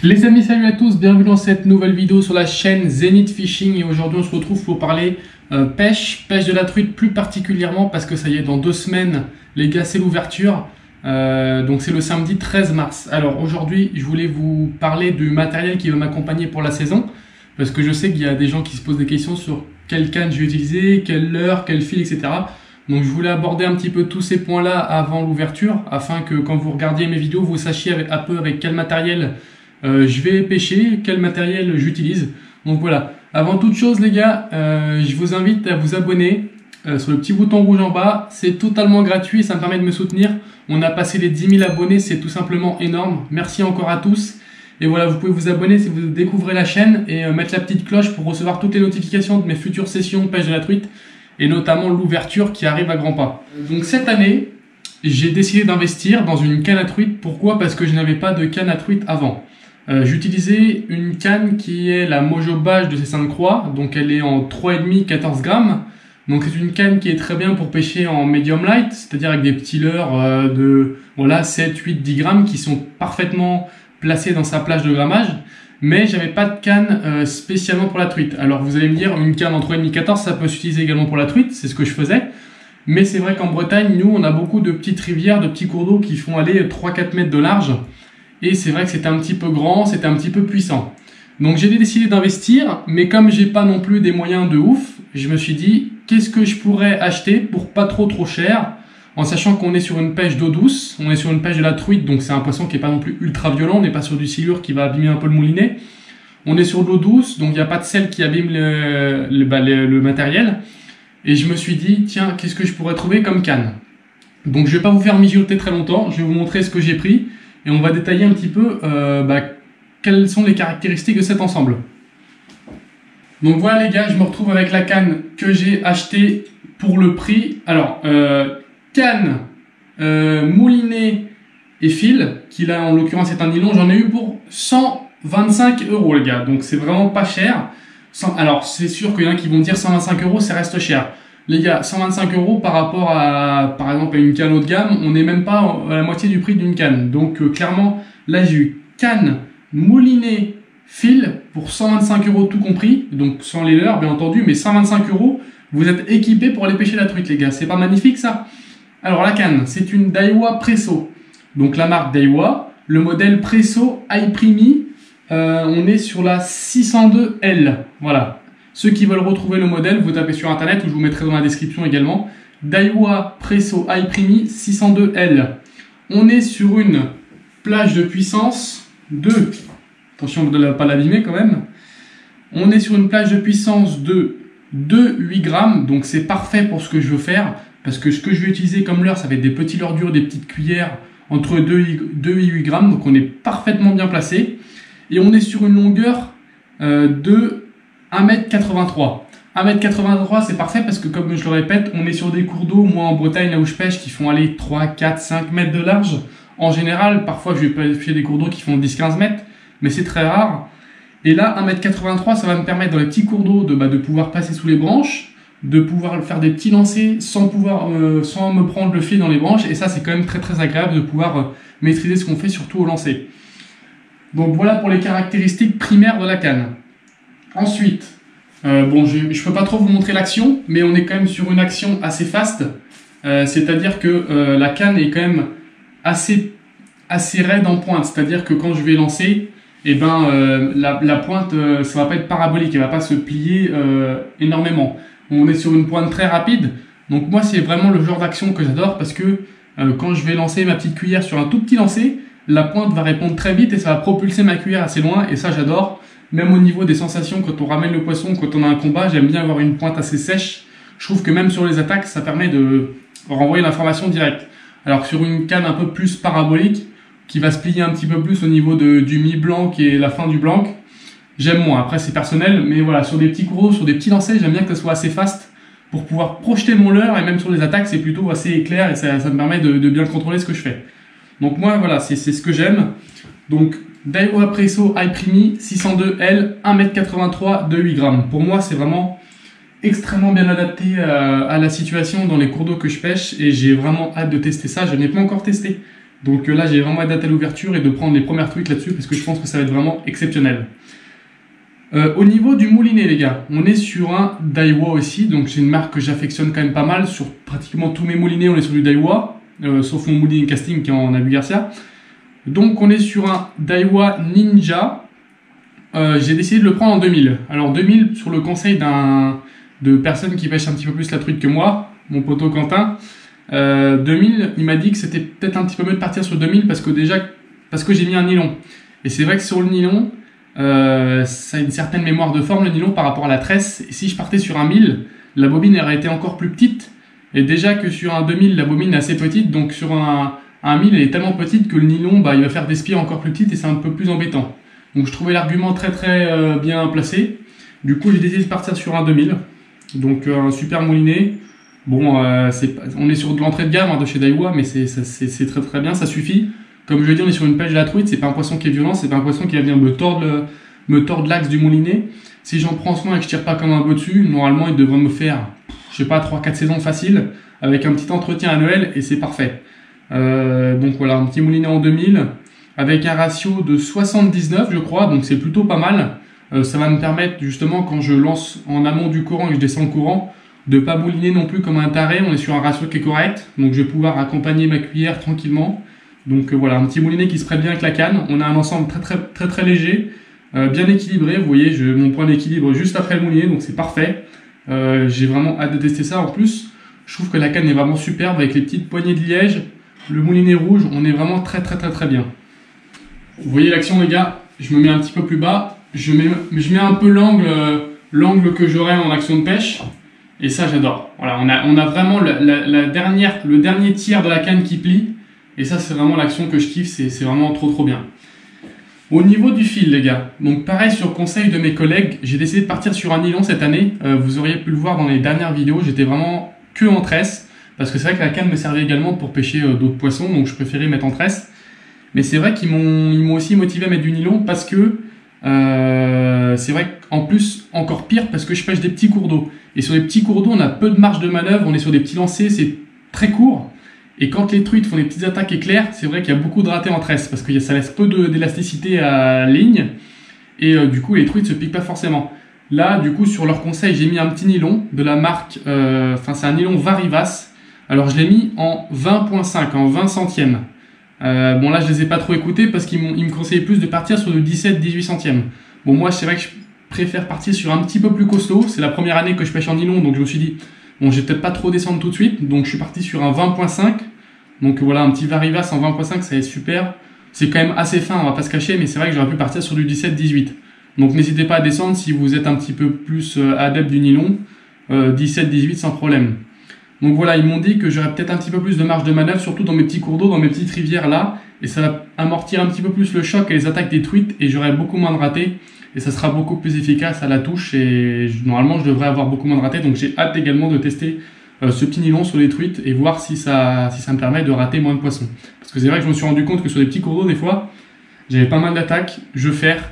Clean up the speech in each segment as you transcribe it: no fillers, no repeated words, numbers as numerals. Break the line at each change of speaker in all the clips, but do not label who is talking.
Les amis, salut à tous, bienvenue dans cette nouvelle vidéo sur la chaîne Zenith Fishing et aujourd'hui on se retrouve pour parler pêche de la truite plus particulièrement parce que ça y est, dans 2 semaines les gars c'est l'ouverture, donc c'est le samedi 13 mars. Alors aujourd'hui je voulais vous parler du matériel qui va m'accompagner pour la saison parce que je sais qu'il y a des gens qui se posent des questions sur quelle canne je vais utiliser, quelle leurre, quel fil, etc. Donc je voulais aborder un petit peu tous ces points là avant l'ouverture afin que quand vous regardiez mes vidéos vous sachiez un peu avec quel matériel je vais pêcher, quel matériel j'utilise. Donc voilà, avant toute chose les gars, je vous invite à vous abonner sur le petit bouton rouge en bas. C'est totalement gratuit, ça me permet de me soutenir. On a passé les 10 000 abonnés, c'est tout simplement énorme. Merci encore à tous. Et voilà, vous pouvez vous abonner si vous découvrez la chaîne et mettre la petite cloche pour recevoir toutes les notifications de mes futures sessions pêche de la truite et notamment l'ouverture qui arrive à grands pas. Donc cette année, j'ai décidé d'investir dans une canne à truite. Pourquoi? Parce que je n'avais pas de canne à truite avant. J'utilisais une canne qui est la Mojo Bash de ces Sainte-Croix, donc elle est en 3,5 14 grammes. Donc c'est une canne qui est très bien pour pêcher en medium light, c'est-à-dire avec des petits leurres de voilà, 7, 8, 10 grammes qui sont parfaitement placés dans sa plage de grammage. Mais j'avais pas de canne spécialement pour la truite. Alors vous allez me dire, une canne en 3,5 14, ça peut s'utiliser également pour la truite, c'est ce que je faisais. Mais c'est vrai qu'en Bretagne, nous on a beaucoup de petites rivières, de petits cours d'eau qui font aller 3-4 mètres de large. Et c'est vrai que c'était un petit peu grand, c'était un petit peu puissant. Donc j'ai décidé d'investir, mais comme j'ai pas non plus des moyens de ouf, je me suis dit, qu'est-ce que je pourrais acheter pour pas trop cher, en sachant qu'on est sur une pêche d'eau douce, on est sur une pêche de la truite, donc c'est un poisson qui est pas non plus ultra violent, on n'est pas sur du silure qui va abîmer un peu le moulinet. On est sur de l'eau douce, donc il n'y a pas de sel qui abîme le matériel. Et je me suis dit, tiens, qu'est-ce que je pourrais trouver comme canne? Donc je vais pas vous faire mijoter très longtemps, je vais vous montrer ce que j'ai pris. Et on va détailler un petit peu quelles sont les caractéristiques de cet ensemble. Donc voilà les gars, je me retrouve avec la canne que j'ai achetée pour le prix. Alors, canne, moulinet et fil, qui là en l'occurrence est un nylon, j'en ai eu pour 125 € les gars. Donc c'est vraiment pas cher. Alors c'est sûr qu'il y en a qui vont dire 125 €, ça reste cher. Les gars, 125 € par rapport à, par exemple, à une canne haut de gamme, on n'est même pas à la moitié du prix d'une canne. Donc, clairement, là, j'ai eu canne, moulinet, fil pour 125 € tout compris. Donc, sans les leurres, bien entendu, mais 125 €, vous êtes équipés pour aller pêcher la truite, les gars. C'est pas magnifique, ça? Alors, la canne, c'est une Daiwa Presso. Donc, la marque Daiwa, le modèle Presso iPrimi, on est sur la 602L. Voilà. Ceux qui veulent retrouver le modèle, vous tapez sur internet ou je vous mettrai dans la description également. Daiwa Presso iPrimi 602L. On est sur une plage de puissance de... Attention de ne pas l'abîmer quand même. On est sur une plage de puissance de 2,8 grammes. Donc c'est parfait pour ce que je veux faire. Parce que ce que je vais utiliser comme leurre, ça va être des petits leurres durs, des petites cuillères entre 2 et 8 grammes. Donc on est parfaitement bien placé. Et on est sur une longueur de 1,83 m. 1,83 m, c'est parfait parce que, comme je le répète, on est sur des cours d'eau, moi en Bretagne, là où je pêche, qui font aller 3, 4, 5 mètres de large. En général, parfois, je vais pêcher des cours d'eau qui font 10-15 mètres, mais c'est très rare. Et là, 1,83 m, ça va me permettre, dans les petits cours d'eau, de pouvoir passer sous les branches, de pouvoir faire des petits lancers sans me prendre le fil dans les branches. Et ça, c'est quand même très agréable de pouvoir maîtriser ce qu'on fait, surtout au lancer. Donc voilà pour les caractéristiques primaires de la canne. Ensuite, bon, je peux pas trop vous montrer l'action, mais on est quand même sur une action assez fast. C'est-à-dire que la canne est quand même assez raide en pointe. C'est-à-dire que quand je vais lancer, eh ben, la pointe, ça va pas être parabolique, elle va pas se plier énormément. On est sur une pointe très rapide. Donc moi, c'est vraiment le genre d'action que j'adore parce que quand je vais lancer ma petite cuillère sur un tout petit lancer, la pointe va répondre très vite et ça va propulser ma cuillère assez loin. Et ça, j'adore. Même au niveau des sensations, quand on ramène le poisson, quand on a un combat, j'aime bien avoir une pointe assez sèche. Je trouve que même sur les attaques, ça permet de renvoyer l'information directe. Alors sur une canne un peu plus parabolique, qui va se plier un petit peu plus au niveau du mi-blanc et la fin du blanc, j'aime moins. Après c'est personnel, mais voilà, sur des petits gros, sur des petits lancers, j'aime bien que ça soit assez fast pour pouvoir projeter mon leurre, et même sur les attaques, c'est plutôt assez éclair et ça me permet de bien contrôler ce que je fais. Donc moi, voilà, c'est ce que j'aime. Donc Daiwa Presso iPrimi 602L, 1,83 m de 8 grammes. Pour moi, c'est vraiment extrêmement bien adapté à la situation dans les cours d'eau que je pêche et j'ai vraiment hâte de tester ça. Je n'ai pas encore testé. Donc là, j'ai vraiment hâte à l'ouverture et de prendre les premières truites là-dessus parce que je pense que ça va être vraiment exceptionnel. Au niveau du moulinet, les gars, on est sur un Daiwa aussi. Donc c'est une marque que j'affectionne quand même pas mal. Sur pratiquement tous mes moulinets, on est sur du Daiwa, sauf mon moulinet casting qui est en Abu Garcia. Donc on est sur un Daiwa Ninja. J'ai décidé de le prendre en 2000. Alors 2000 sur le conseil de personnes qui pêchent un petit peu plus la truite que moi, mon poteau Quentin. 2000, il m'a dit que c'était peut-être un petit peu mieux de partir sur 2000 parce que j'ai mis un nylon. Et c'est vrai que sur le nylon, ça a une certaine mémoire de forme le nylon par rapport à la tresse. Et si je partais sur un 1000, la bobine aurait été encore plus petite. Et déjà que sur un 2000, la bobine est assez petite, donc sur un 1000, elle est tellement petite que le nylon, il va faire des spires encore plus petites et c'est un peu plus embêtant. Donc je trouvais l'argument très bien placé. Du coup, j'ai décidé de partir sur un 2000. Donc un super moulinet. Bon, on est sur de l'entrée de gamme de chez Daiwa, mais c'est très bien, ça suffit. Comme je l'ai dit, on est sur une pêche de la truite, c'est pas un poisson qui est violent, c'est pas un poisson qui va venir me tordre l'axe du moulinet. Si j'en prends soin et que je tire pas comme un bossu, normalement il devrait me faire, je sais pas, 3-4 saisons faciles, avec un petit entretien annuel, et c'est parfait. Donc voilà, un petit moulinet en 2000, avec un ratio de 79 je crois, donc c'est plutôt pas mal. Ça va me permettre justement quand je lance en amont du courant et que je descends le courant, de pas mouliner non plus comme un taré. On est sur un ratio qui est correct, donc je vais pouvoir accompagner ma cuillère tranquillement. Donc voilà, un petit moulinet qui se prête bien avec la canne. On a un ensemble très léger, bien équilibré. Vous voyez, mon point d'équilibre juste après le moulinet, donc c'est parfait. J'ai vraiment hâte de tester ça. En plus, je trouve que la canne est vraiment superbe avec les petites poignées de liège, le moulinet rouge. On est vraiment très bien. Vous voyez l'action, les gars. Je me mets un petit peu plus bas. Je mets un peu l'angle que j'aurai en action de pêche. Et ça, j'adore. Voilà, on a vraiment le dernier tiers de la canne qui plie. Et ça, c'est vraiment l'action que je kiffe. C'est vraiment trop bien. Au niveau du fil, les gars. Donc, pareil, sur conseil de mes collègues, j'ai décidé de partir sur un nylon cette année. Vous auriez pu le voir dans les dernières vidéos. J'étais vraiment que en tresse. Parce que c'est vrai que la canne me servait également pour pêcher d'autres poissons. Donc, je préférais mettre en tresse. Mais c'est vrai qu'ils m'ont aussi motivé à mettre du nylon parce que c'est vrai qu'en plus, encore pire, parce que je pêche des petits cours d'eau. Et sur les petits cours d'eau, on a peu de marge de manœuvre, on est sur des petits lancers, c'est très court. Et quand les truites font des petites attaques éclairs, c'est vrai qu'il y a beaucoup de ratés en tresse, parce que ça laisse peu d'élasticité à la ligne. Et du coup, les truites se piquent pas forcément. Là, du coup, sur leur conseil, j'ai mis un petit nylon de la marque, c'est un nylon Varivas. Alors, je l'ai mis en 20.5, en 20 centièmes. Bon là je les ai pas trop écoutés parce qu'ils me conseillaient plus de partir sur le 17-18 centièmes. Bon moi c'est vrai que je préfère partir sur un petit peu plus costaud. C'est la première année que je pêche en nylon, donc je me suis dit bon je vais peut-être pas trop descendre tout de suite. Donc je suis parti sur un 20.5. Donc voilà, un petit Varivas en 20.5, ça va être super. C'est quand même assez fin, on va pas se cacher, mais c'est vrai que j'aurais pu partir sur du 17-18. Donc n'hésitez pas à descendre si vous êtes un petit peu plus adepte du nylon. 17-18 sans problème. Donc voilà, ils m'ont dit que j'aurais peut-être un petit peu plus de marge de manœuvre, surtout dans mes petits cours d'eau, dans mes petites rivières là. Et ça va amortir un petit peu plus le choc et les attaques des truites et j'aurai beaucoup moins de ratés. Et ça sera beaucoup plus efficace à la touche et normalement je devrais avoir beaucoup moins de ratés. Donc j'ai hâte également de tester ce petit nylon sur les truites et voir si ça me permet de rater moins de poissons. Parce que c'est vrai que je me suis rendu compte que sur les petits cours d'eau, des fois, j'avais pas mal d'attaques, je faire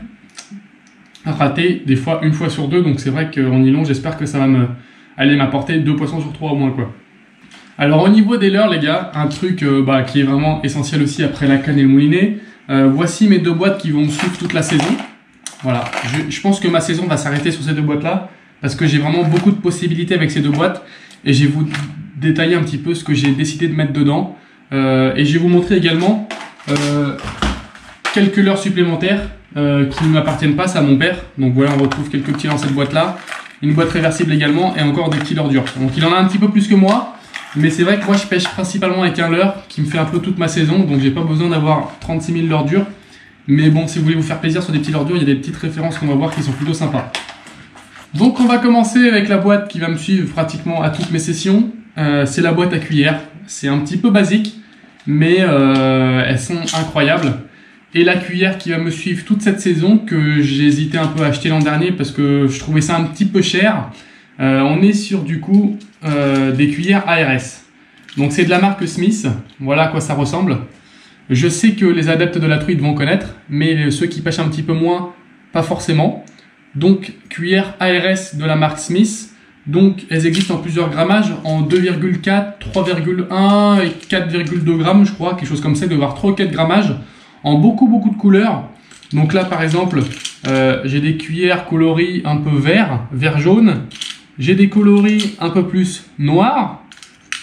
rater des fois une fois sur deux. Donc c'est vrai qu'en nylon, j'espère que ça va aller m'apporter 2 poissons sur 3 au moins quoi. Alors au niveau des leurres les gars, un truc qui est vraiment essentiel aussi après la canne et le moulinet. Voici mes 2 boîtes qui vont me suivre toute la saison. Voilà, je pense que ma saison va s'arrêter sur ces 2 boîtes là parce que j'ai vraiment beaucoup de possibilités avec ces 2 boîtes et je vais vous détailler un petit peu ce que j'ai décidé de mettre dedans et je vais vous montrer également quelques leurres supplémentaires qui ne m'appartiennent pas, c'est à mon père. Donc voilà, on retrouve quelques petits dans cette boîte là. Une boîte réversible également et encore des petits leurres durs. Donc il en a un petit peu plus que moi, mais c'est vrai que moi je pêche principalement avec un leurre qui me fait un peu toute ma saison, donc j'ai pas besoin d'avoir 36 000 leurres durs. Mais bon, si vous voulez vous faire plaisir sur des petits leurres durs, il y a des petites références qu'on va voir qui sont plutôt sympas. Donc on va commencer avec la boîte qui va me suivre pratiquement à toutes mes sessions. C'est la boîte à cuillère. C'est un petit peu basique, mais elles sont incroyables. Et la cuillère qui va me suivre toute cette saison, que j'ai hésité un peu à acheter l'an dernier parce que je trouvais ça un petit peu cher. On est sur du coup des cuillères ARS. Donc c'est de la marque Smith, voilà à quoi ça ressemble. Je sais que les adeptes de la truite vont connaître, mais ceux qui pêchent un petit peu moins, pas forcément. Donc cuillère ARS de la marque Smith. Donc elles existent en plusieurs grammages, en 2,4, 3,1 et 4,2 grammes je crois, quelque chose comme ça, il doit y avoir 3 ou 4 grammages, en beaucoup de couleurs. Donc là par exemple, j'ai des cuillères coloris un peu vert jaune, j'ai des coloris un peu plus noirs,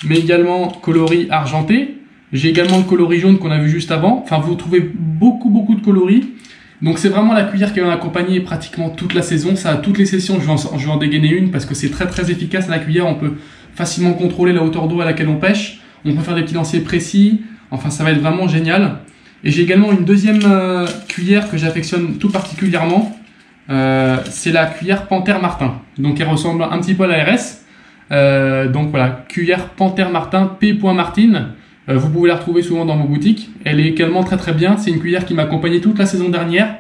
mais également coloris argentés. J'ai également le coloris jaune qu'on a vu juste avant. Enfin, vous trouvez beaucoup de coloris. Donc c'est vraiment la cuillère qui va m'accompagner pratiquement toute la saison. Ça, à toutes les sessions, je vais en dégainer une parce que c'est très efficace la cuillère. On peut facilement contrôler la hauteur d'eau à laquelle on pêche. On peut faire des petits lancers précis. Enfin, ça va être vraiment génial. Et j'ai également une deuxième cuillère que j'affectionne tout particulièrement. C'est la cuillère Panthère Martin. Donc elle ressemble un petit peu à la RS. Donc voilà, cuillère Panthère Martin P.Martin. Vous pouvez la retrouver souvent dans vos boutiques. Elle est également très bien. C'est une cuillère qui m'a accompagné toute la saison dernière.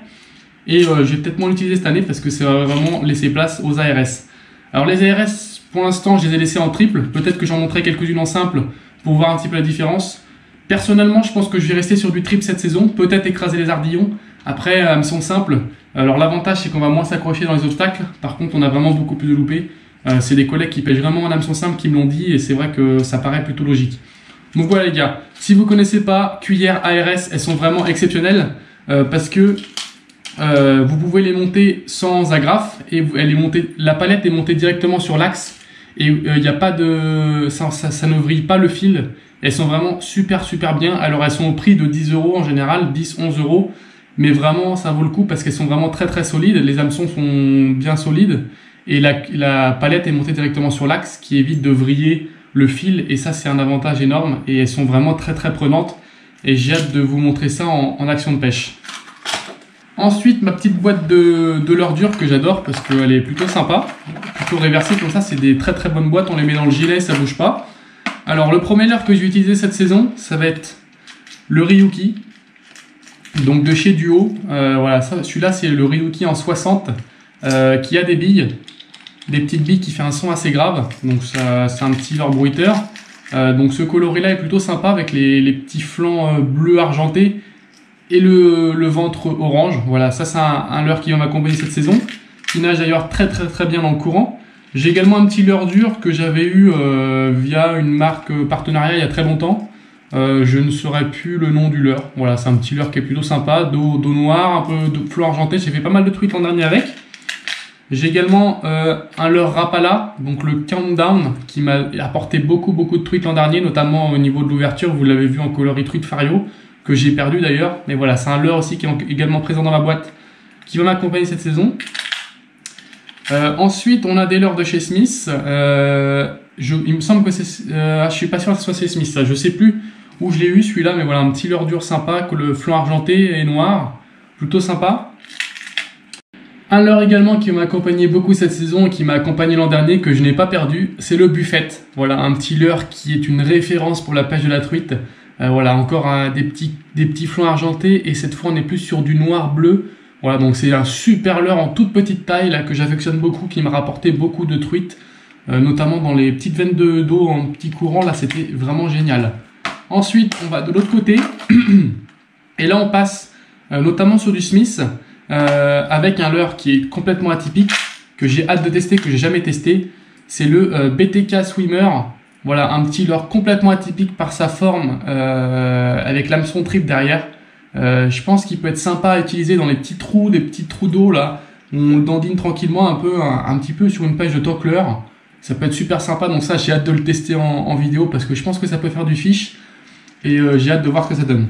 Et je vais peut-être moins l'utiliser cette année parce que c'est vraiment laisser place aux ARS. Alors les ARS, pour l'instant, je les ai laissées en triple. Peut-être que j'en montrerai quelques-unes en simple pour voir un petit peu la différence. Personnellement, je pense que je vais rester sur du triple cette saison. Peut-être écraser les ardillons. Après, hameçon simple. Alors l'avantage, c'est qu'on va moins s'accrocher dans les obstacles. Par contre, on a vraiment beaucoup plus de loupés. C'est des collègues qui pêchent vraiment en hameçon simple qui me l'ont dit. Et c'est vrai que ça paraît plutôt logique. Donc voilà les gars, si vous connaissez pas cuillères ARS, elles sont vraiment exceptionnelles parce que vous pouvez les monter sans agrafe et la palette est montée directement sur l'axe et il n'y a pas de, ça ne vrille pas le fil. Elles sont vraiment super bien. Alors elles sont au prix de 10 € en général, 10-11 €, mais vraiment ça vaut le coup parce qu'elles sont vraiment très solides. Les hameçons sont bien solides et la palette est montée directement sur l'axe qui évite de vriller le fil et ça c'est un avantage énorme et elles sont vraiment très prenantes et j'ai hâte de vous montrer ça en action de pêche. Ensuite ma petite boîte de leurre dur que j'adore parce qu'elle est plutôt sympa, plutôt réversible comme ça, c'est des très bonnes boîtes, on les met dans le gilet, ça bouge pas. Alors le premier leurre que je vais utiliser cette saison, ça va être le Ryuki, donc de chez Duo. Voilà, celui-là c'est le Ryuki en 60 qui a des billes. Des petites billes qui fait un son assez grave, donc c'est un petit leurre bruiteur. Donc ce coloris là est plutôt sympa avec les petits flancs bleu argentés et le ventre orange. Voilà, ça c'est un leurre qui va m'accompagner cette saison, qui nage d'ailleurs très bien dans le courant. J'ai également un petit leurre dur que j'avais eu via une marque partenariat il y a très longtemps. Je ne saurais plus le nom du leurre. Voilà, c'est un petit leurre qui est plutôt sympa, dos noir, un peu de flanc argenté. J'ai fait pas mal de truites l'an dernier avec. J'ai également un leurre Rapala, donc le Countdown, qui m'a apporté beaucoup de truites l'an dernier, notamment au niveau de l'ouverture, vous l'avez vu en coloris truite Fario, que j'ai perdu d'ailleurs. Mais voilà, c'est un leurre aussi qui est également présent dans la boîte, qui va m'accompagner cette saison. Ensuite, on a des leurres de chez Smith. Il me semble que c'est... je suis pas sûr que ce soit chez Smith, ça. Je sais plus où je l'ai eu celui-là, mais voilà, un petit leurre dur sympa, que le flanc argenté et noir, plutôt sympa. Un leurre également qui m'a accompagné beaucoup cette saison et qui m'a accompagné l'an dernier, que je n'ai pas perdu, c'est le Buffet. Voilà, un petit leurre qui est une référence pour la pêche de la truite. Voilà, encore des petits flancs argentés et cette fois on est plus sur du noir-bleu. Voilà, donc c'est un super leurre en toute petite taille là, que j'affectionne beaucoup, qui m'a rapporté beaucoup de truites, notamment dans les petites veines d'eau en petit courant. Là, c'était vraiment génial. Ensuite, on va de l'autre côté et là on passe notamment sur du Smith. Avec un leurre qui est complètement atypique, que j'ai hâte de tester, que j'ai jamais testé, c'est le BTK Swimmer. Voilà, un petit leurre complètement atypique par sa forme, avec l'hameçon triple derrière. Je pense qu'il peut être sympa à utiliser dans les petits trous, des petits trous d'eau là, où on le dandine tranquillement un petit peu sur une pêche de tocleur. Ça peut être super sympa, donc ça j'ai hâte de le tester en vidéo parce que je pense que ça peut faire du fish et j'ai hâte de voir ce que ça donne.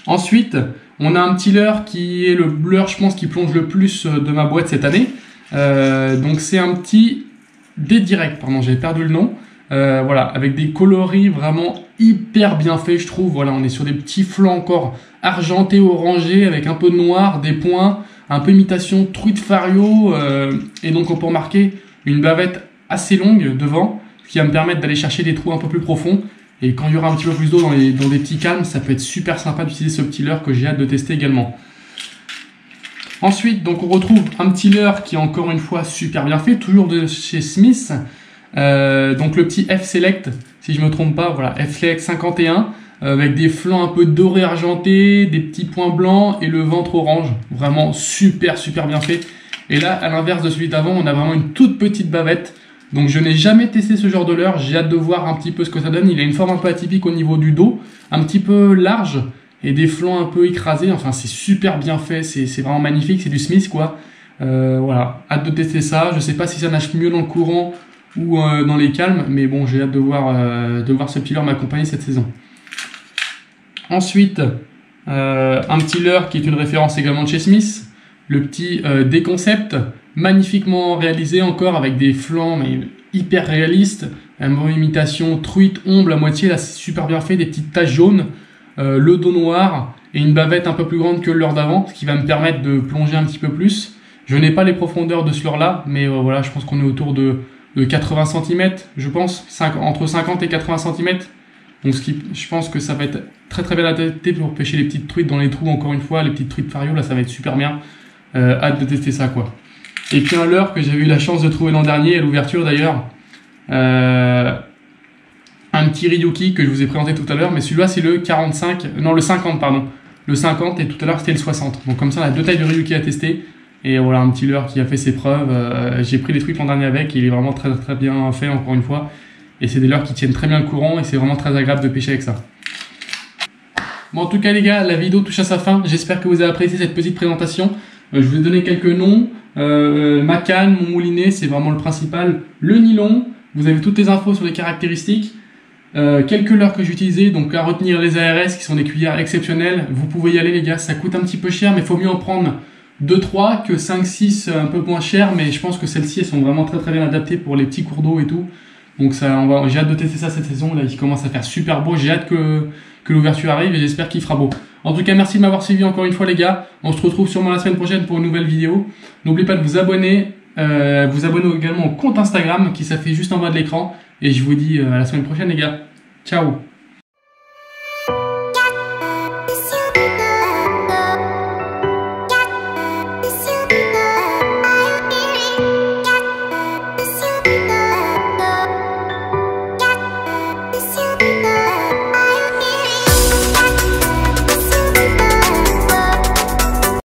Ensuite, on a un petit leurre qui est le leurre, je pense, qui plonge le plus de ma boîte cette année. Donc c'est un petit D-Direct, pardon, j'avais perdu le nom. Voilà, avec des coloris vraiment hyper bien faits, je trouve. Voilà, on est sur des petits flancs encore argentés, orangés, avec un peu de noir, des points, un peu imitation truite Fario. Et donc on peut remarquer une bavette assez longue devant, ce qui va me permettre d'aller chercher des trous un peu plus profonds. Et quand il y aura un petit peu plus d'eau dans des petits calmes, ça peut être super sympa d'utiliser ce petit leurre que j'ai hâte de tester également. Ensuite, donc on retrouve un petit leurre qui est encore une fois super bien fait, toujours de chez Smith. Donc le petit F-Select, si je me trompe pas, voilà, F-Select 51, avec des flancs un peu dorés argentés, des petits points blancs et le ventre orange. Vraiment super bien fait. Et là, à l'inverse de celui d'avant, on a vraiment une toute petite bavette. Donc je n'ai jamais testé ce genre de leurre, j'ai hâte de voir un petit peu ce que ça donne. Il a une forme un peu atypique au niveau du dos, un petit peu large et des flancs un peu écrasés. Enfin, c'est super bien fait, c'est vraiment magnifique, c'est du Smith quoi. Voilà, hâte de tester ça. Je sais pas si ça nage mieux dans le courant ou dans les calmes, mais bon, j'ai hâte de voir ce petit leurre m'accompagner cette saison. Ensuite, un petit leurre qui est une référence également de chez Smith, le petit D-Concept, magnifiquement réalisé encore avec des flancs mais hyper réalistes, une imitation truite, omble à moitié, là c'est super bien fait, des petites taches jaunes, le dos noir et une bavette un peu plus grande que le leurre d'avant, ce qui va me permettre de plonger un petit peu plus. Je n'ai pas les profondeurs de ce leurre là, mais voilà, je pense qu'on est autour de 80 cm, je pense, entre 50 et 80 cm. Donc je pense que ça va être très très bien adapté pour pêcher les petites truites dans les trous, encore une fois, les petites truites Fario, là ça va être super bien. Hâte de tester ça quoi. Et puis un leurre que j'avais eu la chance de trouver l'an dernier, à l'ouverture d'ailleurs, un petit Ryuki que je vous ai présenté tout à l'heure, mais celui-là c'est le 50 pardon. Le 50 et tout à l'heure c'était le 60. Donc comme ça on a deux tailles de Ryuki à tester. Et voilà un petit leurre qui a fait ses preuves. J'ai pris les trucs l'an dernier avec, et il est vraiment très très bien fait encore une fois. Et c'est des leurres qui tiennent très bien le courant et c'est vraiment très agréable de pêcher avec ça. Bon, en tout cas les gars, la vidéo touche à sa fin. J'espère que vous avez apprécié cette petite présentation. Je vous ai donné quelques noms. Ma canne, mon moulinet, c'est vraiment le principal. Le nylon, vous avez toutes les infos sur les caractéristiques. Quelques leurres que j'ai utilisées, donc à retenir les ARS qui sont des cuillères exceptionnelles. Vous pouvez y aller les gars, ça coûte un petit peu cher, mais il faut mieux en prendre 2-3 que 5-6 un peu moins cher. Mais je pense que celles-ci elles sont vraiment très très bien adaptées pour les petits cours d'eau et tout. Donc j'ai hâte de tester ça cette saison, là il commence à faire super beau, j'ai hâte que l'ouverture arrive et j'espère qu'il fera beau. En tout cas merci de m'avoir suivi encore une fois les gars, on se retrouve sûrement la semaine prochaine pour une nouvelle vidéo. N'oubliez pas de vous abonner également au compte Instagram qui s'affiche juste en bas de l'écran et je vous dis à la semaine prochaine les gars. Ciao.